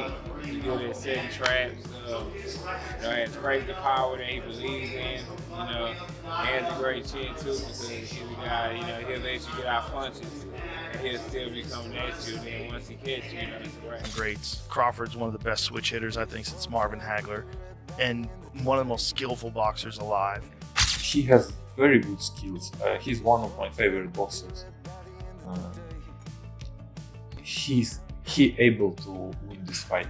point. He's good at setting traps. Has crazy power that he believes in. Has a great chin too because he's a guy. He'll let you get out punches and he'll still be coming at you. Then once he catches you, it's a wrap. Greats. Crawford's one of the best switch hitters, I think, since Marvin Hagler, and one of the most skillful boxers alive. He has very good skills. He's one of my favorite boxers. He able to win this fight.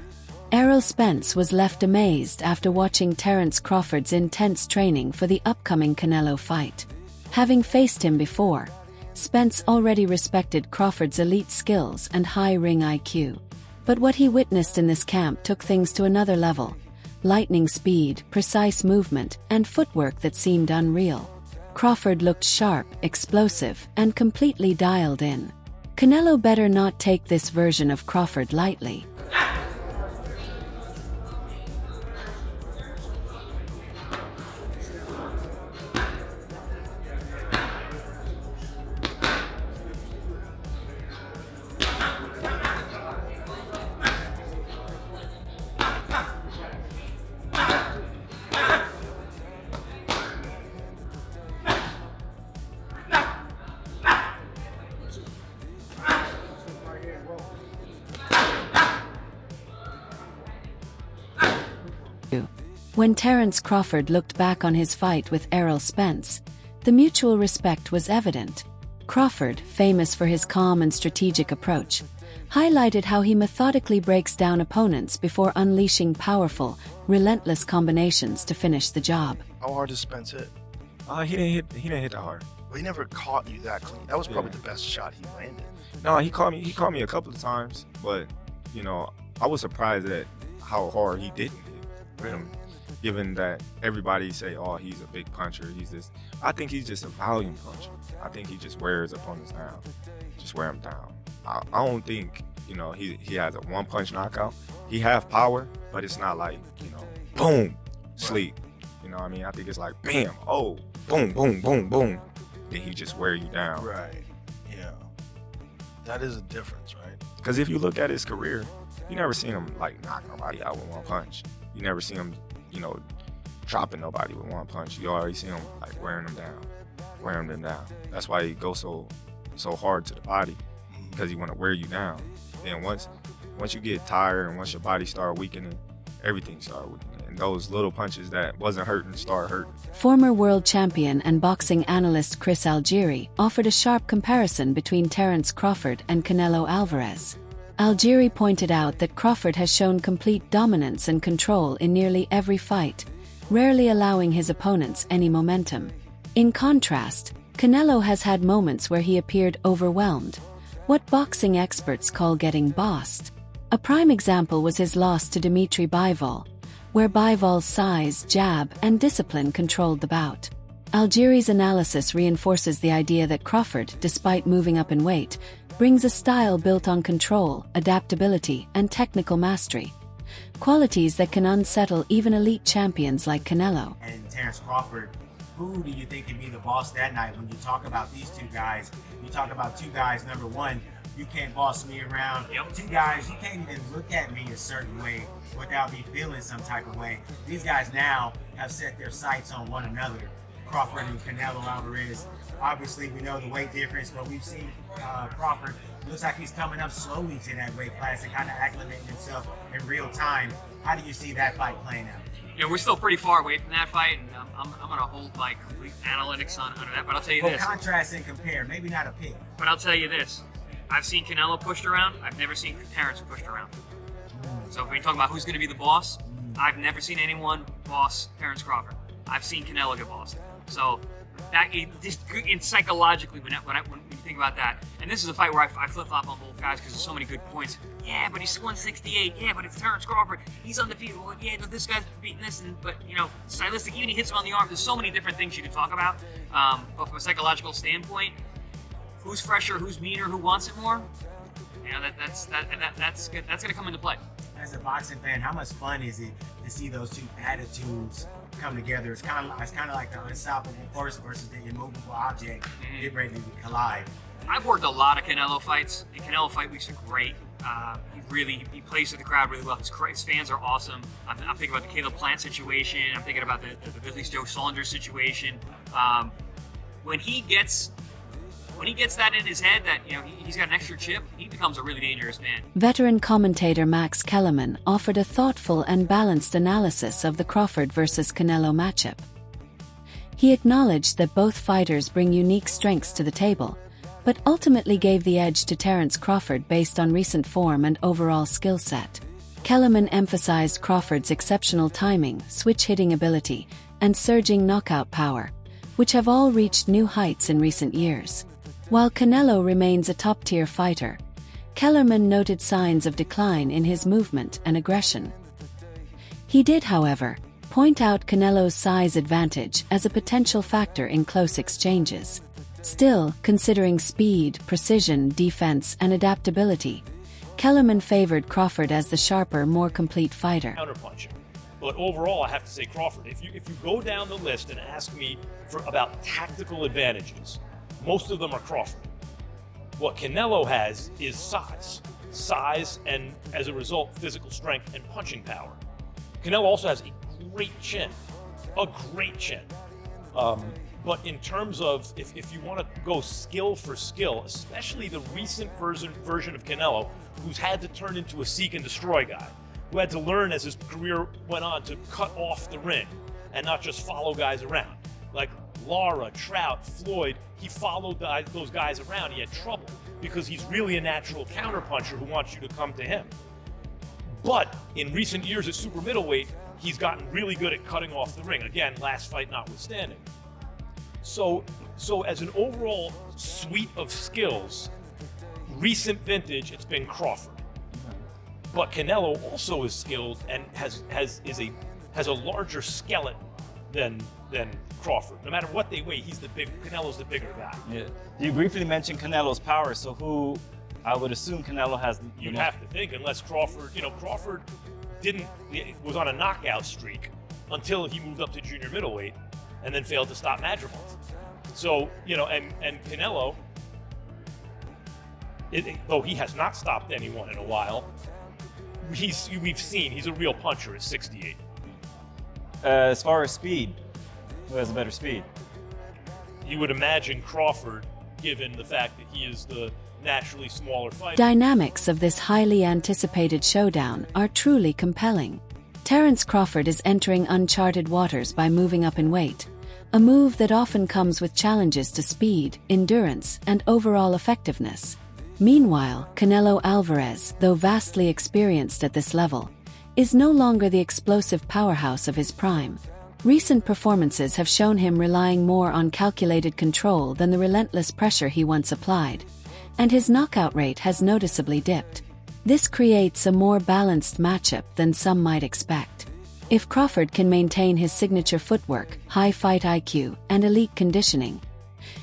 Errol Spence was left amazed after watching Terence Crawford's intense training for the upcoming Canelo fight. Having faced him before, Spence already respected Crawford's elite skills and high ring IQ. But what he witnessed in this camp took things to another level. Lightning speed, precise movement, and footwork that seemed unreal. Crawford looked sharp, explosive, and completely dialed in. Canelo better not take this version of Crawford lightly. When Terence Crawford looked back on his fight with Errol Spence, the mutual respect was evident. Crawford, famous for his calm and strategic approach, highlighted how he methodically breaks down opponents before unleashing powerful, relentless combinations to finish the job. How hard does Spence hit? He didn't hit that hard. Well, he never caught you that clean. That was probably the best shot he landed. No, he caught me a couple of times, but I was surprised at how hard he didn't hit him. Given that everybody say, oh, he's a big puncher, he's this. I think he's just a volume puncher. I think he just wears opponents down, just wear them down. I don't think, he has a one-punch knockout. He have power, but it's not like, boom, sleep. I think it's like, bam, oh, boom, boom, boom, boom. Then he just wear you down. Right, yeah. That is a difference, right? Because if you look at his career, you never seen him, knock nobody out with one punch. You never see him dropping nobody with one punch. You already see him wearing them down. That's why he goes so hard to the body, because he want to wear you down. Then once you get tired and once your body start weakening, everything start weakening. And those little punches that wasn't hurting start hurting. Former world champion and boxing analyst Chris Algieri offered a sharp comparison between Terence Crawford and Canelo Alvarez. Algieri pointed out that Crawford has shown complete dominance and control in nearly every fight, rarely allowing his opponents any momentum. In contrast, Canelo has had moments where he appeared overwhelmed, what boxing experts call getting bossed. A prime example was his loss to Dimitri Bvals, where Bvals' size, jab, and discipline controlled the bout. Algieri's analysis reinforces the idea that Crawford, despite moving up in weight, brings a style built on control, adaptability, and technical mastery. Qualities that can unsettle even elite champions like Canelo. And Terence Crawford, who do you think can be the boss that night? When you talk about these two guys, you talk about two guys, number one, you can't boss me around. Two guys, you can't even look at me a certain way without me feeling some type of way. These guys now have set their sights on one another. Crawford and Canelo Alvarez. Obviously, we know the weight difference, but we've seen Crawford. Looks like he's coming up slowly to that weight class and kind of acclimating himself in real time. How do you see that fight playing out? We're still pretty far away from that fight, and I'm going to hold my complete analytics on that. But I'll tell you this. Contrast and compare, maybe not a pick. But I'll tell you this. I've seen Canelo pushed around. I've never seen Terence pushed around. So if we're talking about who's going to be the boss, I've never seen anyone boss Terence Crawford. I've seen Canelo get bossed. So that just psychologically, when you think about that, and this is a fight where I flip-flop on both guys because there's so many good points. Yeah, but he's 168. Yeah, but it's Terence Crawford. He's undefeated. Well, yeah, no, this guy's beating this, but stylistic. Even he hits him on the arm. There's so many different things you can talk about. But from a psychological standpoint, who's fresher, who's meaner, who wants it more? That's going to come into play. As a boxing fan, how much fun is it to see those two attitudes come together? It's kind of like the unstoppable force versus the immovable object get ready to collide. I've worked a lot of Canelo fights, and Canelo fight weeks are great. He plays to the crowd really well. His fans are awesome. I'm thinking about the Caleb Plant situation. I'm thinking about the Bvals Joe Saunders situation. When he gets that in his head that he's got an extra chip, he becomes a really dangerous man. Veteran commentator Max Kellerman offered a thoughtful and balanced analysis of the Crawford versus Canelo matchup. He acknowledged that both fighters bring unique strengths to the table, but ultimately gave the edge to Terence Crawford based on recent form and overall skill set. Kellerman emphasized Crawford's exceptional timing, switch-hitting ability, and surging knockout power, which have all reached new heights in recent years. While Canelo remains a top-tier fighter, Kellerman noted signs of decline in his movement and aggression. He did, however, point out Canelo's size advantage as a potential factor in close exchanges. Still, considering speed, precision, defense, and adaptability, Kellerman favored Crawford as the sharper, more complete fighter. Counterpunching. But overall, I have to say Crawford. If you go down the list and ask me about tactical advantages, most of them are Crawford. What Canelo has is size, and as a result, physical strength and punching power. Canelo also has a great chin. But in terms of, if you want to go skill for skill, especially the recent version of Canelo, who's had to turn into a seek and destroy guy, who had to learn as his career went on to cut off the ring and not just follow guys around. Like Lara, Trout, Floyd, he followed those guys around. He had trouble because he's really a natural counterpuncher who wants you to come to him. But in recent years at super middleweight, he's gotten really good at cutting off the ring. Again, last fight notwithstanding. So as an overall suite of skills, recent vintage, it's been Crawford. But Canelo also is skilled and has a larger skeleton than Crawford. No matter what they weigh, Canelo's the bigger guy. Yeah. You briefly mentioned Canelo's power, so who I would assume Canelo has. You'd have to think, unless Crawford was on a knockout streak until he moved up to junior middleweight and then failed to stop Madrigal. So, and Canelo, though he has not stopped anyone in a while, we've seen he's a real puncher at 68. As far as speed, who has a better speed? You would imagine Crawford, given the fact that he is the naturally smaller fighter. Dynamics of this highly anticipated showdown are truly compelling. Terence Crawford is entering uncharted waters by moving up in weight, a move that often comes with challenges to speed, endurance, and overall effectiveness. Meanwhile, Canelo Alvarez, though vastly experienced at this level, is no longer the explosive powerhouse of his prime. Recent performances have shown him relying more on calculated control than the relentless pressure he once applied, and his knockout rate has noticeably dipped. This creates a more balanced matchup than some might expect. If Crawford can maintain his signature footwork, high fight IQ, and elite conditioning,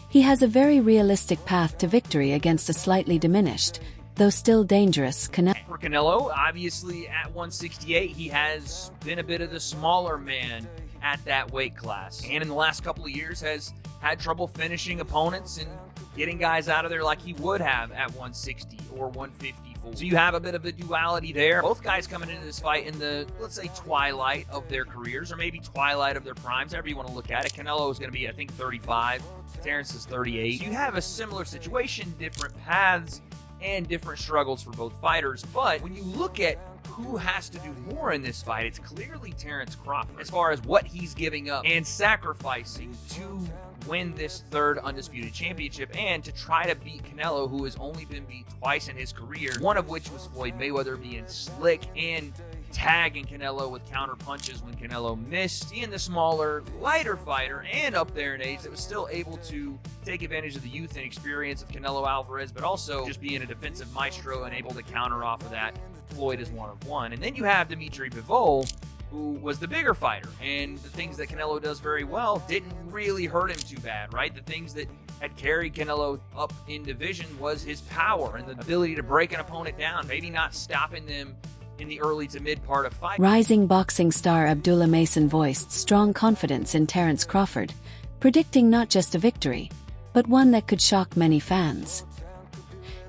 he has a very realistic path to victory against a slightly diminished, though still dangerous, Canelo. For Canelo, obviously at 168, he has been a bit of the smaller man at that weight class, and in the last couple of years has had trouble finishing opponents and getting guys out of there like he would have at 160 or 154. So you have a bit of a duality there. Both guys coming into this fight in the, let's say, twilight of their careers, or maybe twilight of their primes, however you want to look at it. Canelo is going to be, I think, 35. Terence is 38. So you have a similar situation, different paths, and different struggles for both fighters. But when you look at who has to do more in this fight, it's clearly Terence Crawford, as far as what he's giving up and sacrificing to win this third undisputed championship and to try to beat Canelo, who has only been beat twice in his career, one of which was Floyd Mayweather being slick and tagging Canelo with counter punches when Canelo missed. Being the smaller, lighter fighter and up there in age that was still able to take advantage of the youth and experience of Canelo Alvarez, but also just being a defensive maestro and able to counter off of that. Floyd is one of one. And then you have Dimitri Bvals, who was the bigger fighter, and the things that Canelo does very well didn't really hurt him too bad, right? The things that had carried Canelo up in division was his power and the ability to break an opponent down, maybe not stopping them in the early to mid part of fight. Rising boxing star Abdullah Mason voiced strong confidence in Terence Crawford, predicting not just a victory, but one that could shock many fans.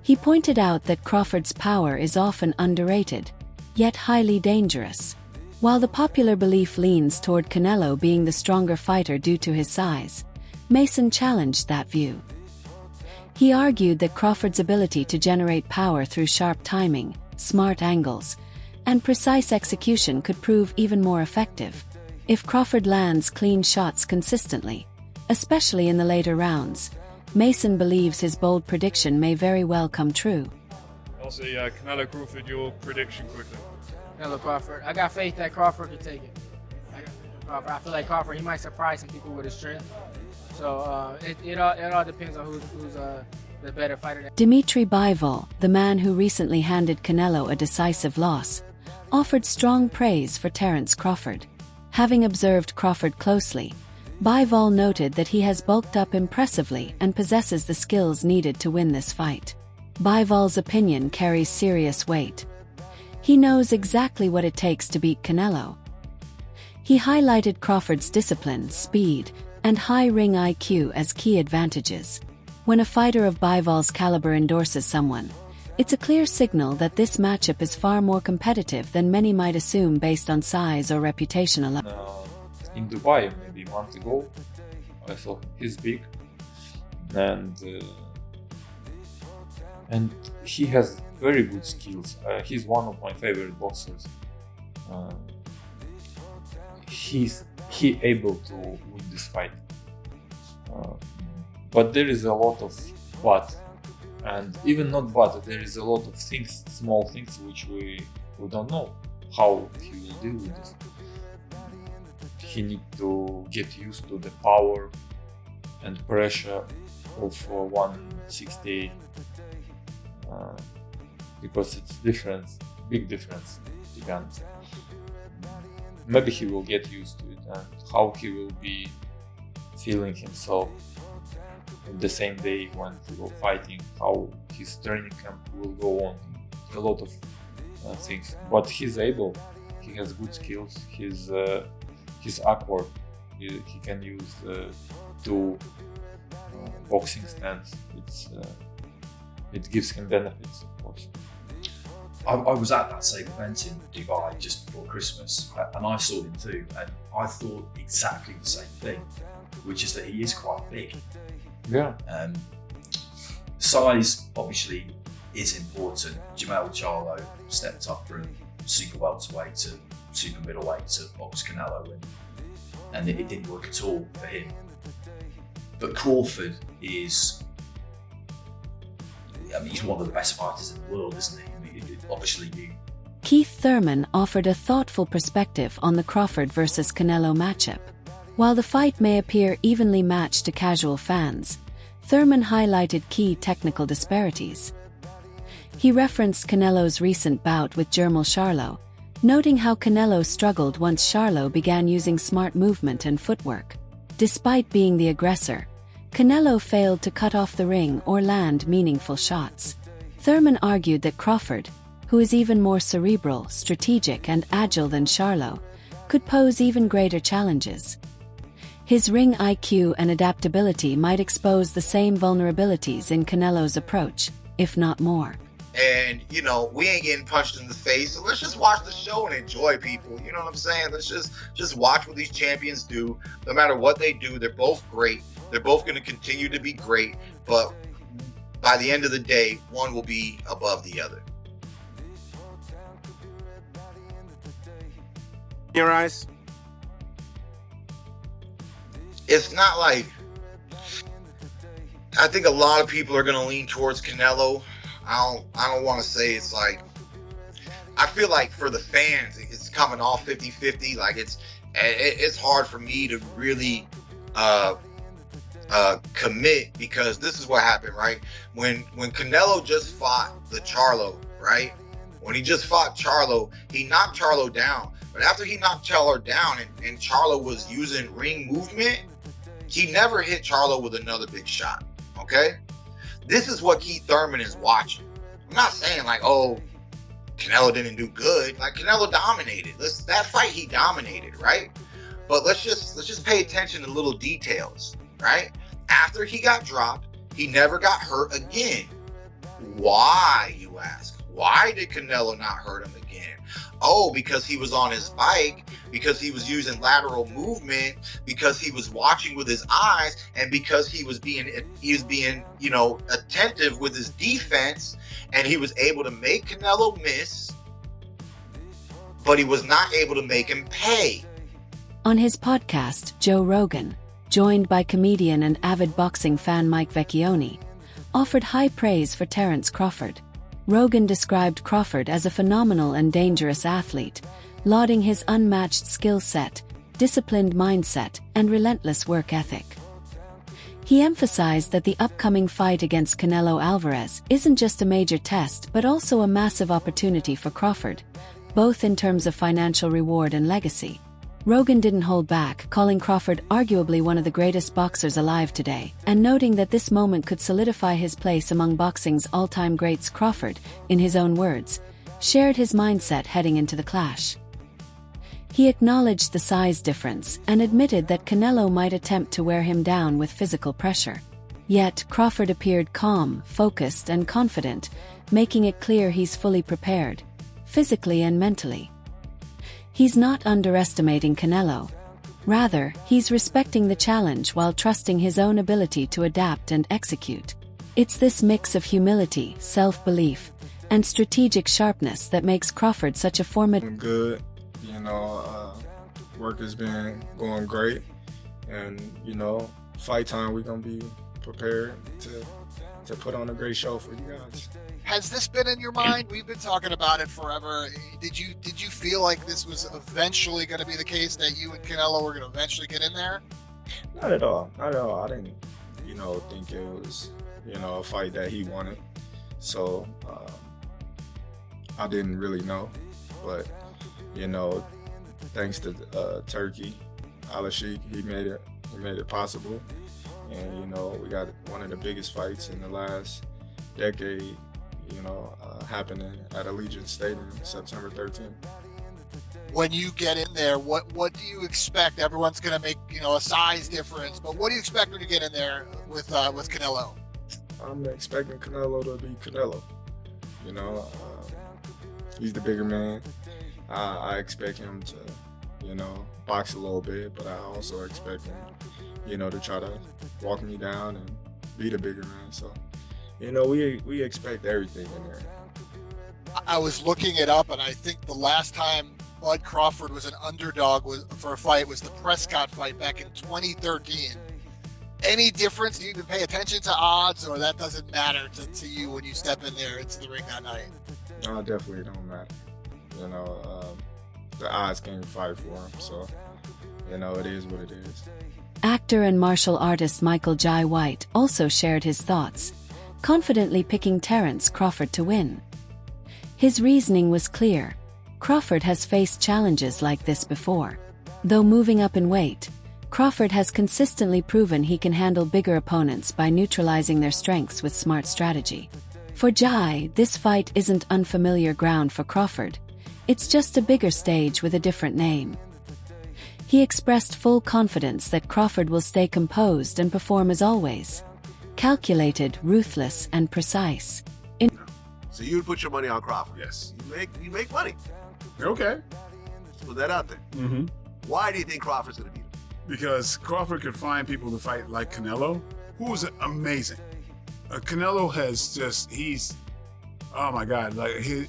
He pointed out that Crawford's power is often underrated, yet highly dangerous. While the popular belief leans toward Canelo being the stronger fighter due to his size, Mason challenged that view. He argued that Crawford's ability to generate power through sharp timing, smart angles, and precise execution could prove even more effective if Crawford lands clean shots consistently, especially in the later rounds. Mason believes his bold prediction may very well come true. I'll say Canelo Crawford, your prediction quickly. Canelo Crawford. I got faith that Crawford can take it. I feel like Crawford, he might surprise some people with his strength. So it all depends on who's the better fighter. Dimitri Bvals, the man who recently handed Canelo a decisive loss, offered strong praise for Terence Crawford. Having observed Crawford closely, Bvals noted that he has bulked up impressively and possesses the skills needed to win this fight. Bvals' opinion carries serious weight. He knows exactly what it takes to beat Canelo. He highlighted Crawford's discipline, speed, and high ring IQ as key advantages. When a fighter of Bvals' caliber endorses someone, it's a clear signal that this matchup is far more competitive than many might assume based on size or reputation alone. In Dubai, maybe a month ago, I saw he's big, and he has very good skills. He's one of my favorite boxers. He's able to win this fight, but there is a lot of but, and even not but. There is a lot of things, small things, which we don't know how he will deal with this. He needs to get used to the power and pressure of 168 because it's different, big difference, to be honest. Maybe he will get used to it, and how he will be feeling himself in the same day when he will fighting, how his training camp will go on, a lot of things. But he's able, he has good skills, he's awkward, he can use two boxing stance. It gives him benefits, of course. I was at that same event in Dubai just before Christmas, and I saw him too, and I thought exactly the same thing, which is that he is quite big. Yeah. Size obviously is important. Jamal Charlo stepped up from super welterweight to super middleweight to box Canelo, and it didn't work at all for him. But Crawford is, I mean, he's one of the best fighters in the world, isn't he? I mean, obviously Keith Thurman offered a thoughtful perspective on the Crawford versus Canelo matchup. While the fight may appear evenly matched to casual fans, Thurman highlighted key technical disparities. He referenced Canelo's recent bout with Jermall Charlo, noting how Canelo struggled once Charlo began using smart movement and footwork. Despite being the aggressor, Canelo failed to cut off the ring or land meaningful shots. Thurman argued that Crawford, who is even more cerebral, strategic, and agile than Charlo, could pose even greater challenges. His ring IQ and adaptability might expose the same vulnerabilities in Canelo's approach, if not more. And, you know, we ain't getting punched in the face, so let's just watch the show and enjoy, people. You know what I'm saying? Let's just watch what these champions do. No matter what they do, they're both great. They're both going to continue to be great, but by the end of the day, one will be above the other. Your eyes? It's not like, I think a lot of people are going to lean towards Canelo. I don't want to say it's like, I feel like for the fans, it's coming off 50-50. Like it's hard for me to really commit, because this is what happened, right? When Canelo just fought the Charlo, right? When he just fought Charlo, he knocked Charlo down. But after he knocked Charlo down and Charlo was using ring movement, he never hit Charlo with another big shot, okay? This is what Keith Thurman is watching. I'm not saying like, oh, Canelo didn't do good. Like, Canelo dominated. That fight he dominated, right? But let's just pay attention to little details, right? After he got dropped, he never got hurt again. Why, you ask? Why did Canelo not hurt him again? Oh, because he was on his bike, because he was using lateral movement, because he was watching with his eyes, and because he was being attentive with his defense, and he was able to make Canelo miss, but he was not able to make him pay. On his podcast, Joe Rogan, joined by comedian and avid boxing fan Mike Vecchione, offered high praise for Terence Crawford. Rogan described Crawford as a phenomenal and dangerous athlete, lauding his unmatched skill set, disciplined mindset, and relentless work ethic. He emphasized that the upcoming fight against Canelo Alvarez isn't just a major test but also a massive opportunity for Crawford, both in terms of financial reward and legacy. Rogan didn't hold back, calling Crawford arguably one of the greatest boxers alive today, and noting that this moment could solidify his place among boxing's all-time greats. Crawford, in his own words, shared his mindset heading into the clash. He acknowledged the size difference and admitted that Canelo might attempt to wear him down with physical pressure. Yet, Crawford appeared calm, focused, and confident, making it clear he's fully prepared, physically and mentally. He's not underestimating Canelo. Rather, he's respecting the challenge while trusting his own ability to adapt and execute. It's this mix of humility, self-belief, and strategic sharpness that makes Crawford such a formidable. Good, work has been going great, and fight time we're gonna be prepared to put on a great show for you guys. Has this been in your mind? We've been talking about it forever. Did you feel like this was eventually going to be the case, that you and Canelo were going to eventually get in there? Not at all. Not at all. I didn't, think it was, a fight that he wanted. So I didn't really know. But, thanks to Turkey, Al-Sheikh, he made it possible. And, we got one of the biggest fights in the last decade, happening at Allegiant Stadium September 13th. When you get in there, what do you expect? Everyone's going to make, a size difference, but what do you expect when you get in there with Canelo? I'm expecting Canelo to be Canelo. He's the bigger man. I expect him to, box a little bit, but I also expect him, to try to walk me down and be the bigger man. So, we expect everything in there. I was looking it up, and I think the last time Bud Crawford was an underdog for a fight was the Prescott fight back in 2013. Any difference? Do you even pay attention to odds, or that doesn't matter to you when you step in there into the ring that night? No, it definitely don't matter. The odds can't fight for him, so, it is what it is. Actor and martial artist Michael Jai White also shared his thoughts, confidently picking Terence Crawford to win. His reasoning was clear. Crawford has faced challenges like this before. Though moving up in weight, Crawford has consistently proven he can handle bigger opponents by neutralizing their strengths with smart strategy. For Jai, this fight isn't unfamiliar ground for Crawford. It's just a bigger stage with a different name. He expressed full confidence that Crawford will stay composed and perform as always. Calculated, ruthless, and precise. So you would put your money on Crawford? Yes. You make money. Okay. Let's put that out there. Mm-hmm. Why do you think Crawford's going to beat him? Because Crawford could find people to fight like Canelo, who is amazing. Canelo has he's, oh my God, like he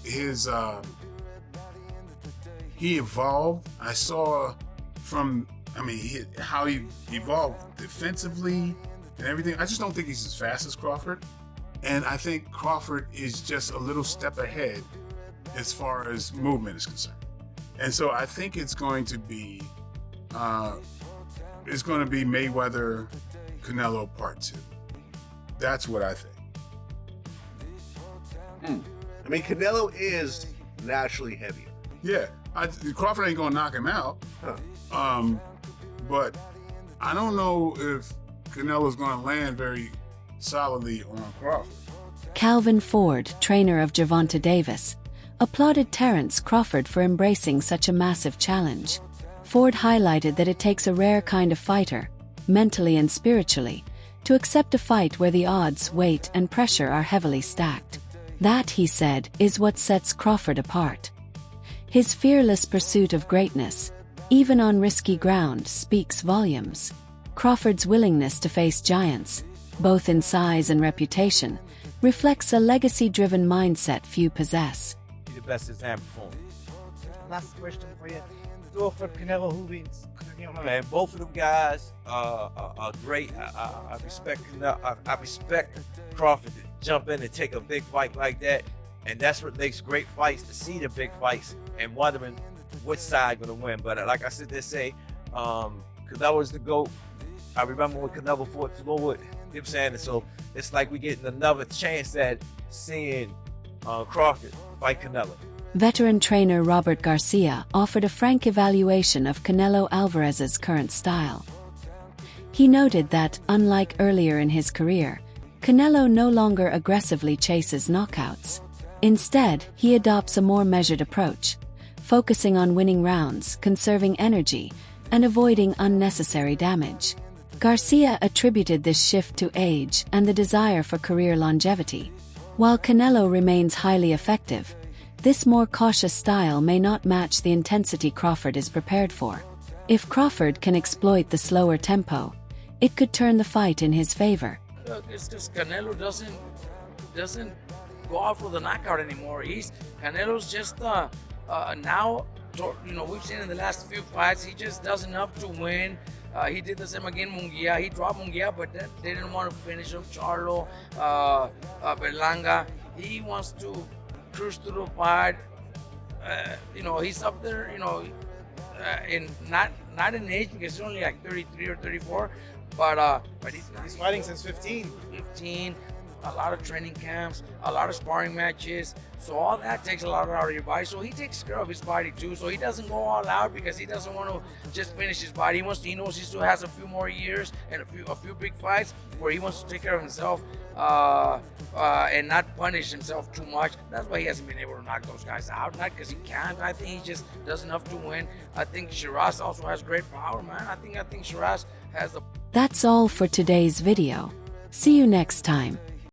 evolved. I saw how he evolved defensively and everything. I just don't think he's as fast as Crawford. And I think Crawford is just a little step ahead as far as movement is concerned. And so I think it's going to be Mayweather Canelo Part 2. That's what I think. I mean, Canelo is naturally heavier. Yeah, Crawford ain't gonna knock him out. Huh. But I don't know if Canelo's gonna land very solidly on Crawford. Calvin Ford, trainer of Gervonta Davis, applauded Terence Crawford for embracing such a massive challenge. Ford highlighted that it takes a rare kind of fighter, mentally and spiritually, to accept a fight where the odds, weight, and pressure are heavily stacked. That, he said, is what sets Crawford apart. His fearless pursuit of greatness, even on risky ground, speaks volumes. Crawford's willingness to face giants, both in size and reputation, reflects a legacy-driven mindset few possess. Be the best example for him. Last question for you. Crawford, Canelo, who wins? Man, both of them guys are great. I respect Canelo. I respect Crawford to jump in and take a big fight like that, and that's what makes great fights, to see the big fights and wondering which side gonna win. But like I said, they say Canelo's the GOAT. I remember when Canelo fought Floyd, you know what I'm saying? And so it's like we're getting another chance at seeing Crawford fight Canelo. Veteran trainer Robert Garcia offered a frank evaluation of Canelo Alvarez's current style. He noted that, unlike earlier in his career, Canelo no longer aggressively chases knockouts. Instead, he adopts a more measured approach, focusing on winning rounds, conserving energy, and avoiding unnecessary damage. Garcia attributed this shift to age and the desire for career longevity. While Canelo remains highly effective, this more cautious style may not match the intensity Crawford is prepared for. If Crawford can exploit the slower tempo, it could turn the fight in his favor. Look, it's just Canelo doesn't go out for the knockout anymore. Canelo's just now, you know, we've seen in the last few fights, he just does enough to win. He did the same again, Munguia. He dropped Munguia, but they didn't want to finish him. Charlo, Berlanga. He wants to cruise through the fight. You know, he's up there, you know, in not in age because he's only like 33 or 34, but he's fighting since 15. 15. A lot of training camps, a lot of sparring matches. So all that takes a lot out of your body. So he takes care of his body too. So he doesn't go all out because he doesn't want to just finish his body. He knows he still has a few more years and a few big fights where he wants to take care of himself and not punish himself too much. That's why he hasn't been able to knock those guys out. Not because he can't. I think he just does enough to win. I think Shiraz also has great power, man. I think Shiraz has the... That's all for today's video. See you next time.